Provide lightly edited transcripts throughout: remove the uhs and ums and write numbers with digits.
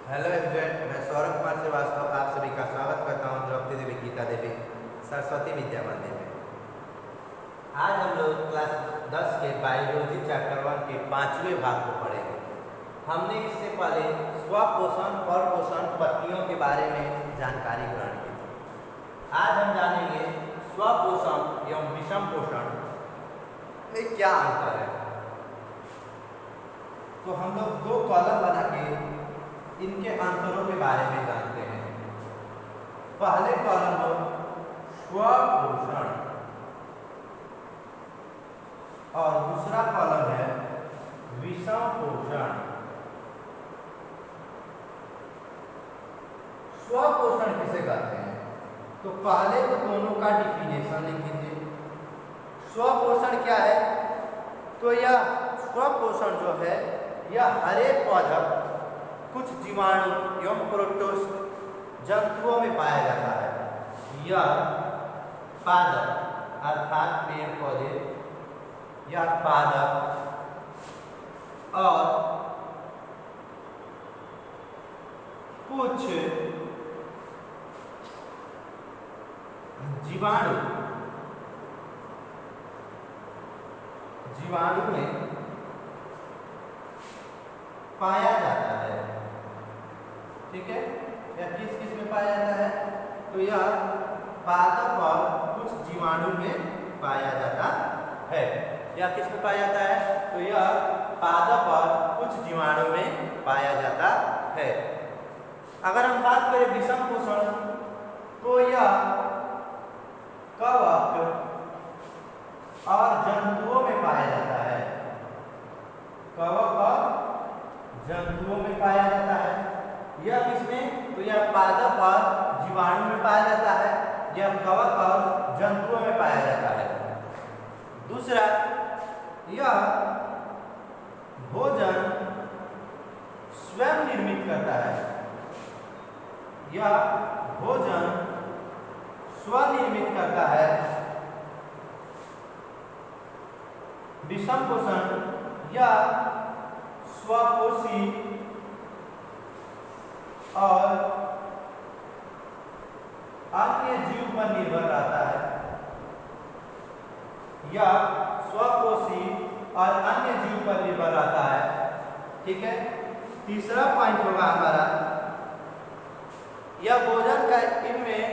Hello everyone, मैं सौरभ कुमार श्रीवास्तव आप सभी का स्वागत करता हूं द्रौपदी देवी गीता देवी सरस्वती विद्या मंदिर में। आज हम लोग क्लास 10 के बायोलॉजी चैप्टर 1 के 5वें भाग को पढ़ेंगे। हमने इससे पहले स्वपोषण और पोषण पत्तियों के बारे में जानकारी ग्रहण की थी। आज हम जानेंगे स्वपोषण एवं विषम पोषण में क्या अंतर है। तो हम लोग दो कॉलम बना के इनके अंतरों के बारे में जानते हैं। पहले कॉलम हो स्वपोषण और दूसरा कॉलम है विषम पोषण। स्वपोषण किसे कहते हैं? तो पहले तो दोनों का डिफिनेशन लिख लीजिए। स्वपोषण क्या है? तो यह स्वपोषण जो है यह हर एक पौधा कुछ जीवाणु एवं प्रोटोस्ट जंतुओं में पाया जाता है। यह पादप अर्थात पेड़ पौधे या पादप और कुछ जीवाणु में पाया जाता है। ठीक है, यह किस किस में पाया जाता है? तो यह पादप और कुछ जीवाणु में पाया जाता है। यह किस में पाया जाता है? तो यह पादप और कुछ जीवाणु में पाया जाता है। अगर हम बात करें विषम पोषण तो यह कवक और जंतुओं में पाया जाता है। कवक और जंतुओं में पाया जाता है। यह किसमें? तो यह पादप और जीवाणु में पाया जाता है। यह कवक और जंतुओं में पाया जाता है। दूसरा, यह भोजन स्वयं निर्मित करता है। यह भोजन स्वनिर्मित करता है। विषम पोषण यह स्वपोषी और अन्य जीव पर निर्भर रहता है। यह स्वपोषी और अन्य जीव पर निर्भर रहता है। ठीक है। तीसरा पॉइंट होगा हमारा, यह भोजन का इनमें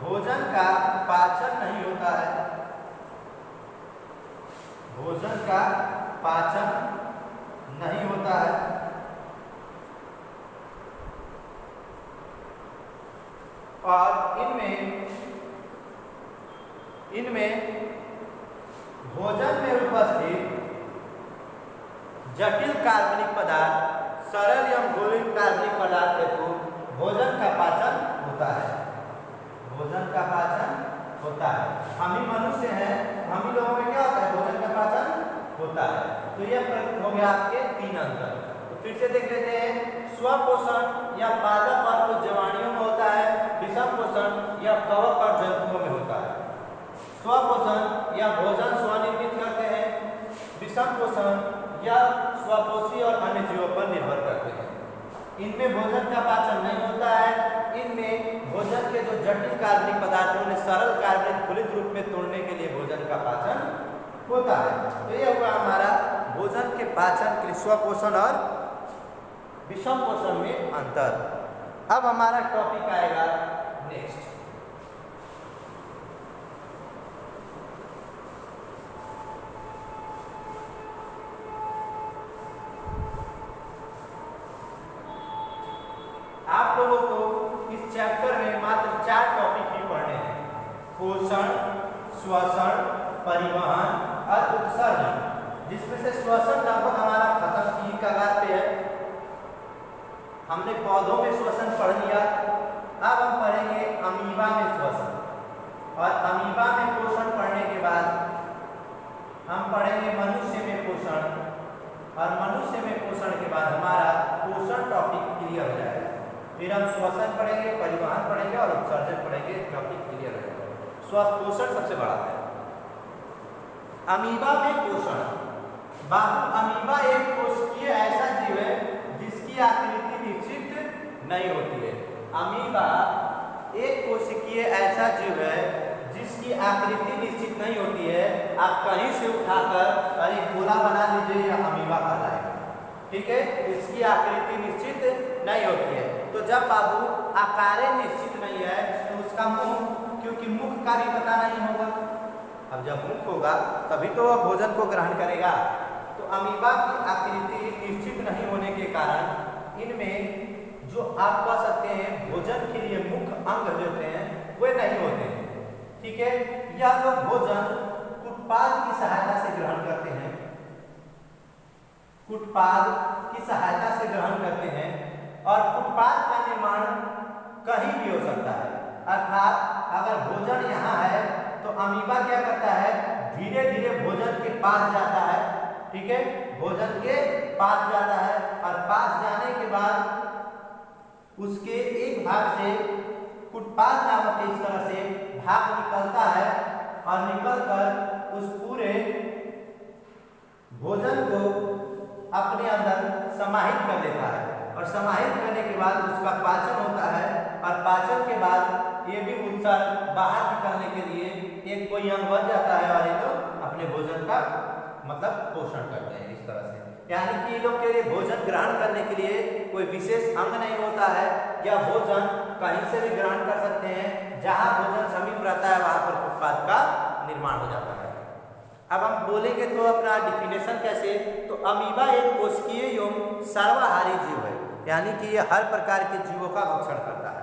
भोजन का पाचन नहीं होता है। भोजन का पाचन नहीं होता है। और इनमें भोजन में उपस्थित जटिल कार्बनिक पदार्थ सरल एवं घोलित कार्बनिक पदार्थ हेतु भोजन का पाचन होता है। भोजन का पाचन होता है। हम ही मनुष्य हैं, हम ही लोगों में क्या होता है? भोजन का पाचन होता है। तो यह हो गया आपके 3 अंतर। तो फिर से देख लेते हैं। स्वपोषण या पादप और कुछ जीवाणुओं में होता है। विषम पोषण या कवक और जंतुओं में होता है। स्वपोषण या भोजन स्वनिर्मित करते हैं। विषम पोषण या स्वपोषी और अन्य जीवों पर निर्भर करते हैं। इनमें भोजन का पाचन नहीं होता है। इनमें भोजन के जो जटिल कार्बनिक पदार्थ हैं उन्हें सरल कार्बनिक खुलित रूप में तोड़ने के लिए भोजन का पाचन होता है। तो यह हुआ हमारा भोजन के पाचन के लिए स्वपोषण और विषम पोषण में अंतर। अब हमारा टॉपिक आएगा नेक्स्ट। आप लोगों को इस चैप्टर में मात्र 4 टॉपिक ही पढ़ने हैं। पोषण, श्वसन, परिवहन और उत्सर्जन, जिसमें से श्वसन लगभग हमारा खत्म की कगार पे है। हमने पौधों में श्वसन पढ़ लिया। अब हम पढ़ेंगे अमीबा में श्वसन, और अमीबा में पोषण पढ़ने के बाद हम पढ़ेंगे मनुष्य में पोषण, और मनुष्य में पोषण के बाद हमारा पोषण टॉपिक क्लियर हो जाएगा। फिर हम श्वसन पढ़ेंगे, परिवहन पढ़ेंगे और उत्सर्जन पढ़ेंगे। टॉपिक क्लियर हो जाएगा। पोषण सबसे बड़ा है। अमीबा में पोषण। बाहु अमीबा एक कोशिकीय ऐसा जीव है जिसकी जिसकी आकृति निश्चित नहीं होती है। अमीबा एक कोशिकीय ऐसा जीव है जिसकी आकृति निश्चित नहीं होती है। आप कहीं से उठाकर अरे गोला बना लीजिए या अमीबा कहलाएगा, ठीक है। इसकी आकृति निश्चित नहीं होती है। तो जब बाबू आकार निश्चित नहीं है तो उसका मुंह, क्योंकि मुख का भी पता नहीं होगा, अब जब मुख होगा तभी तो वह भोजन को ग्रहण करेगा। तो अमीबा की आकृति निश्चित नहीं होने के कारण इनमें जो आप कह सकते हैं भोजन के लिए मुख्य अंग जो होते हैं वे नहीं होते हैं, ठीक है। यह लोग भोजन कुटपाद की सहायता से ग्रहण करते हैं, कुटपाद की सहायता से ग्रहण करते हैं। और कुटपाद का निर्माण कहीं भी हो सकता है, अर्थात अगर भोजन यहाँ है तो अमीबा क्या करता है, धीरे धीरे भोजन के पास जाता है, ठीक है, भोजन के पास जाता है और पास जाने के बाद उसके एक भाग से कुटपाद नामक इस तरह से भाग निकलता है और निकलकर उस पूरे भोजन को अपने अंदर समाहित कर लेता है। और समाहित करने के बाद उसका पाचन होता है और पाचन के बाद ये भी उत्सर्ग बाहर निकलने के लिए एक कोई अंग बन जाता है और ये लोग अपने भोजन का मतलब पोषण करते हैं इस तरह से। यानी कि ये लोग के लिए भोजन ग्रहण करने के लिए कोई विशेष अंग नहीं होता है, या भोजन कहीं से भी ग्रहण कर सकते हैं। जहाँ भोजन समीप रहता है वहाँ पर उत्पाद का निर्माण हो जाता है। अब हम बोलेंगे तो अपना डिफिनेशन कैसे, तो अमीबा एक कोशिकीय एवं सर्वाहारी जीव है, यानी कि ये हर प्रकार के जीवों का भक्षण करता है।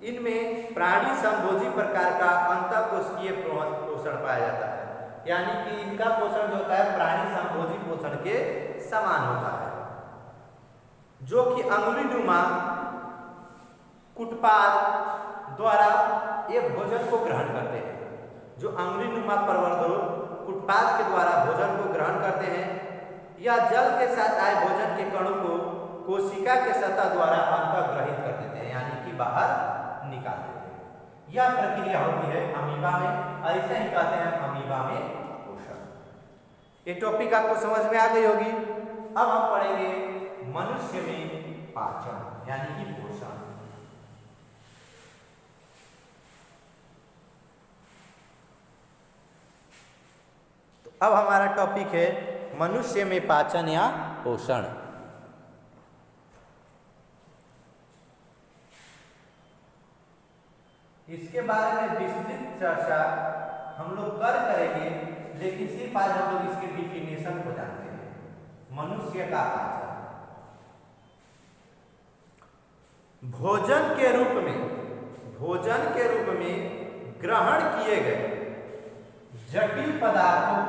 इनमें प्राणी संभोजी प्रकार का अंतःकोशिकीय पोषण पाया जाता है, यानी कि इनका पोषण जो होता है प्राणी संभोजी पोषण के समान होता है, जो कि अंगुलीनुमा कुटपाद द्वारा ये भोजन को ग्रहण करते हैं। जो अंगुलीनुमा प्रवर्धो कुटपाद के द्वारा भोजन को ग्रहण करते हैं, या जल के साथ आए भोजन के कणों को कोशिका के सतह द्वारा अंतर्ग्रहित कर देते हैं, यानी कि बाहर निकाल देते हैं। यह प्रक्रिया होती है अमीबा में, ऐसे ही कहते हैं अमीबा में पोषण। ये टॉपिक आपको समझ में आ गई होगी। अब हम पढ़ेंगे मनुष्य में पाचन यानी कि पोषण। तो अब हमारा टॉपिक है मनुष्य में पाचन या पोषण। इसके बारे में विस्तृत चर्चा हम लोग करेंगे, लेकिन सिर्फ आज हम लोग इसके डिफिनेशन को जानते हैं। मनुष्य का पाचन भोजन के रूप में ग्रहण किए गए जटिल पदार्थों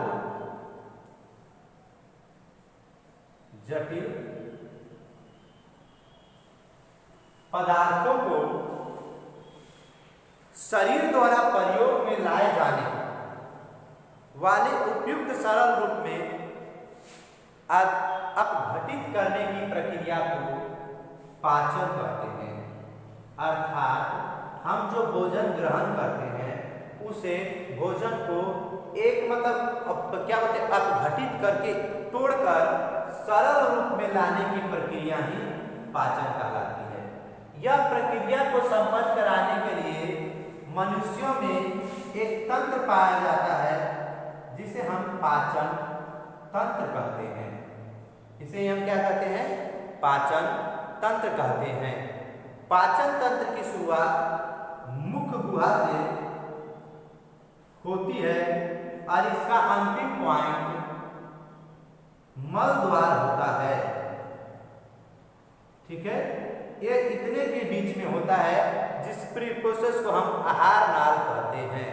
को शरीर द्वारा प्रयोग में लाए जाने वाले उपयुक्त सरल रूप में अपघटित करने की प्रक्रिया को पाचन कहते हैं। अर्थात हम जो भोजन ग्रहण करते हैं उसे भोजन को एक मतलब क्या बोलते हैं अपघटित करके तोड़कर सरल रूप में लाने की प्रक्रिया ही पाचन कहलाती है। यह प्रक्रिया को संपन्न कराने के लिए मनुष्यों में एक तंत्र पाया जाता है जिसे हम पाचन तंत्र कहते हैं। इसे हम क्या कहते हैं, पाचन तंत्र कहते हैं। पाचन तंत्र की शुरुआत मुख गुहा से होती है और इसका अंतिम पॉइंट मल द्वार होता है, ठीक है। ये इतने के बीच में होता है जिस प्रोसेस को हम आहार नाल कहते हैं,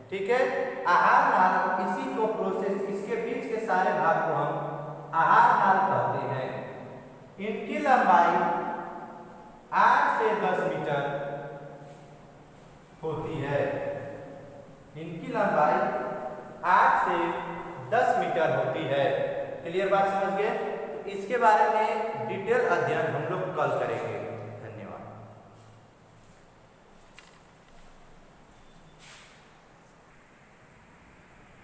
ठीक है। आहार नाल इसी को प्रोसेस, इसके बीच के सारे भाग को हम आहार नाल कहते हैं। इनकी लंबाई 8 से 10 मीटर होती है। इनकी लंबाई 8 से 10 मीटर होती है। क्लियर बात समझ गए? तो इसके बारे में डिटेल अध्ययन हम लोग कल करेंगे।